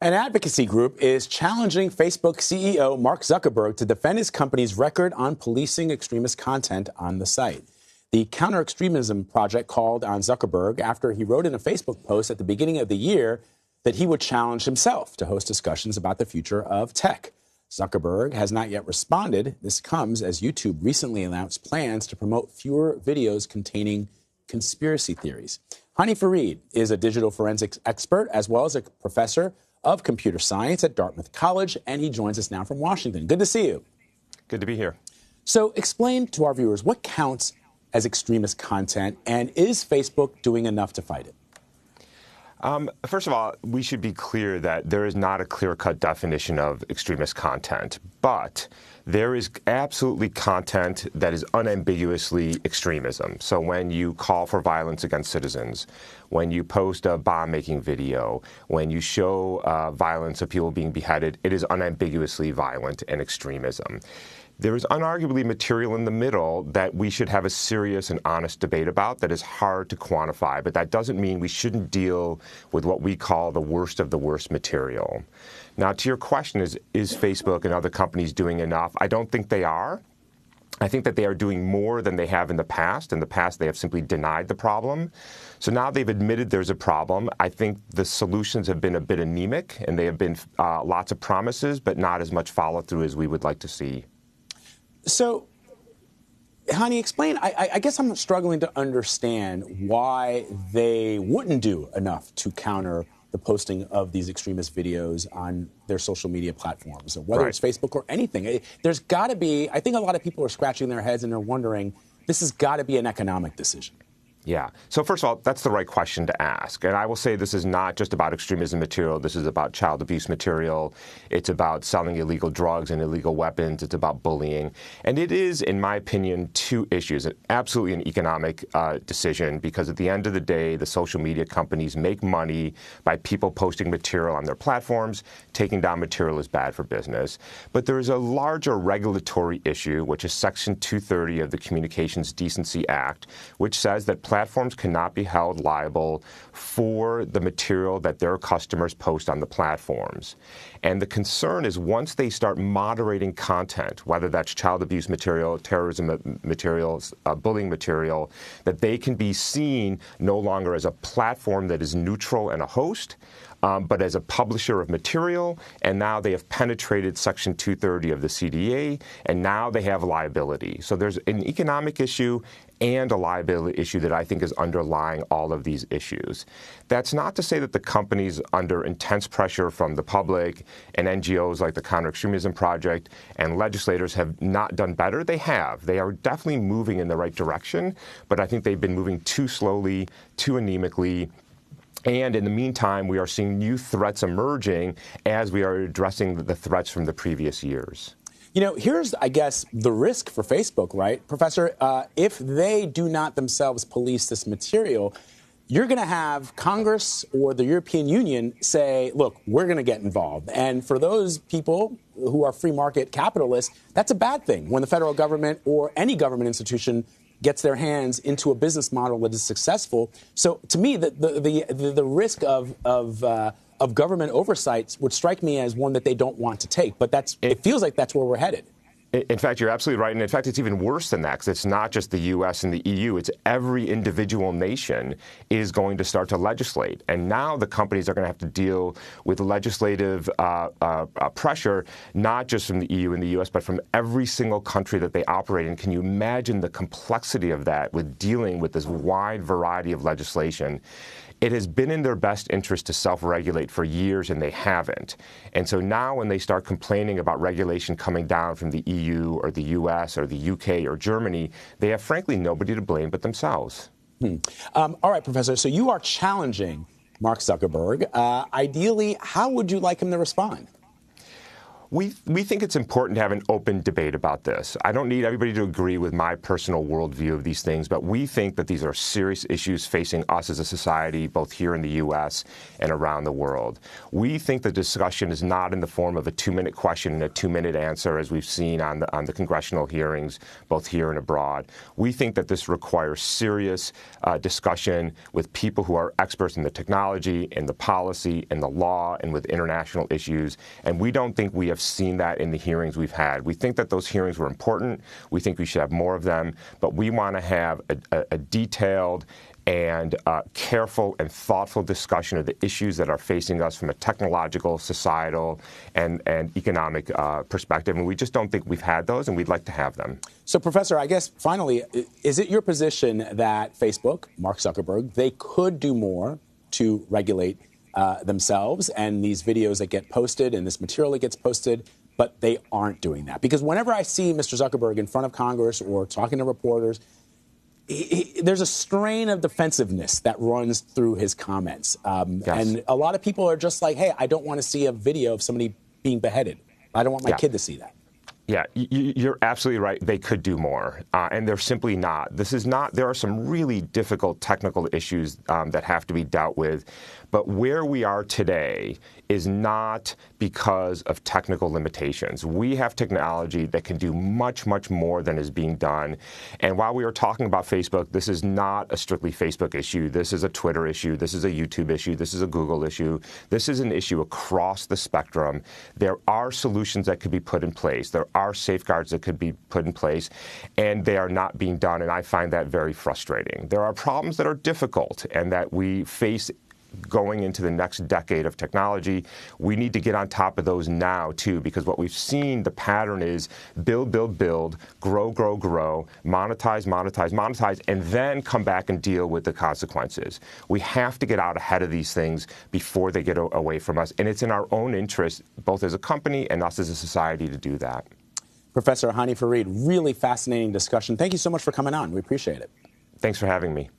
An advocacy group is challenging Facebook CEO Mark Zuckerberg to defend his company's record on policing extremist content on the site. The Counter-Extremism Project called on Zuckerberg after he wrote in a Facebook post at the beginning of the year that he would challenge himself to host discussions about the future of tech. Zuckerberg has not yet responded. This comes as YouTube recently announced plans to promote fewer videos containing conspiracy theories. Hany Farid is a digital forensics expert as well as a professor of computer science at Dartmouth College, and he joins us now from Washington. Good to see you. Good to be here. So explain to our viewers what counts as extremist content, and is Facebook doing enough to fight it? First of all, we should be clear that there is not a clear-cut definition of extremist content, but there is absolutely content that is unambiguously extremism. So when you call for violence against citizens, when you post a bomb-making video, when you show violence of people being beheaded, it is unambiguously violent and extremism. There is unarguably material in the middle that we should have a serious and honest debate about that is hard to quantify, but that doesn't mean we shouldn't deal with what we call the worst of the worst material. Now, to your question, is Facebook and other companies doing enough? I don't think they are. I think that they are doing more than they have in the past. In the past, they have simply denied the problem. So now they've admitted there's a problem. I think the solutions have been a bit anemic, and they have been lots of promises, but not as much follow-through as we would like to see. So, Hany, explain. I guess I'm struggling to understand why they wouldn't do enough to counter the posting of these extremist videos on their social media platforms, whether it's Facebook or anything. There's got to be, I think a lot of people are scratching their heads and they're wondering, this has got to be an economic decision. Yeah. So first of all, that's the right question to ask. And I will say this is not just about extremism material. This is about child abuse material. It's about selling illegal drugs and illegal weapons. It's about bullying. And it is, in my opinion, two issues. Absolutely an economic decision, because at the end of the day, the social media companies make money by people posting material on their platforms. Taking down material is bad for business. But there is a larger regulatory issue, which is Section 230 of the Communications Decency Act, which says that platforms cannot be held liable for the material that their customers post on the platforms. And the concern is once they start moderating content, whether that's child abuse material, terrorism materials, bullying material, that they can be seen no longer as a platform that is neutral and a host, but as a publisher of material, and now they have penetrated Section 230 of the CDA, and now they have liability. So there's an economic issue and a liability issue that I think is underlying all of these issues. That's not to say that the companies under intense pressure from the public and NGOs like the Counter-Extremism Project and legislators have not done better. They have. They are definitely moving in the right direction, but I think they've been moving too slowly, too anemically. And in the meantime, we are seeing new threats emerging as we are addressing the threats from the previous years. You know, here's, I guess, the risk for Facebook, right? Professor, if they do not themselves police this material, you're going to have Congress or the European Union say, look, we're going to get involved. And for those people who are free market capitalists, that's a bad thing when the federal government or any government institution gets their hands into a business model that is successful. So to me, the risk of government oversight would strike me as one that they don't want to take. But it feels like that's where we're headed. In fact, you're absolutely right. And in fact, it's even worse than that, because it's not just the U.S. and the EU. It's every individual nation is going to start to legislate. And now the companies are going to have to deal with legislative pressure, not just from the EU and the U.S., but from every single country that they operate in. Can you imagine the complexity of that with dealing with this wide variety of legislation? It has been in their best interest to self-regulate for years, and they haven't. And so now when they start complaining about regulation coming down from the EU or the US or the UK or Germany, they have, frankly, nobody to blame but themselves. All right, Professor, so you are challenging Mark Zuckerberg. Ideally, how would you like him to respond? We think it's important to have an open debate about this. I don't need everybody to agree with my personal worldview of these things, but we think that these are serious issues facing us as a society, both here in the U.S. and around the world. We think the discussion is not in the form of a 2-minute question and a 2-minute answer, as we've seen on the congressional hearings, both here and abroad. We think that this requires serious discussion with people who are experts in the technology, in the policy, in the law, and with international issues. And we don't think we have seen that in the hearings we've had. We think that those hearings were important. We think we should have more of them. But we want to have a detailed and careful and thoughtful discussion of the issues that are facing us from a technological, societal, and economic perspective. And we just don't think we've had those, and we'd like to have them. So, Professor, I guess finally, is it your position that Facebook, Mark Zuckerberg, they could do more to regulate themselves and these videos that get posted and this material that gets posted, but they aren't doing that? Because whenever I see Mr. Zuckerberg in front of Congress or talking to reporters, there's a strain of defensiveness that runs through his comments. Yes. And a lot of people are just like, hey, I don't want to see a video of somebody being beheaded. I don't want my kid to see that. Yeah, you're absolutely right. They could do more, and they're simply not. This is not. There are some really difficult technical issues that have to be dealt with, but where we are today is not because of technical limitations. We have technology that can do much, much more than is being done. And while we are talking about Facebook, this is not a strictly Facebook issue. This is a Twitter issue. This is a YouTube issue. This is a Google issue. This is an issue across the spectrum. There are solutions that could be put in place. There are safeguards that could be put in place, and they are not being done, and I find that very frustrating. There are problems that are difficult and that we face going into the next decade of technology. We need to get on top of those now, too, because what we've seen, the pattern is build, build, build, grow, grow, grow, monetize, monetize, monetize, and then come back and deal with the consequences. We have to get out ahead of these things before they get away from us, and it's in our own interest, both as a company and us as a society, to do that. Professor Hany Farid, really fascinating discussion. Thank you so much for coming on. We appreciate it. Thanks for having me.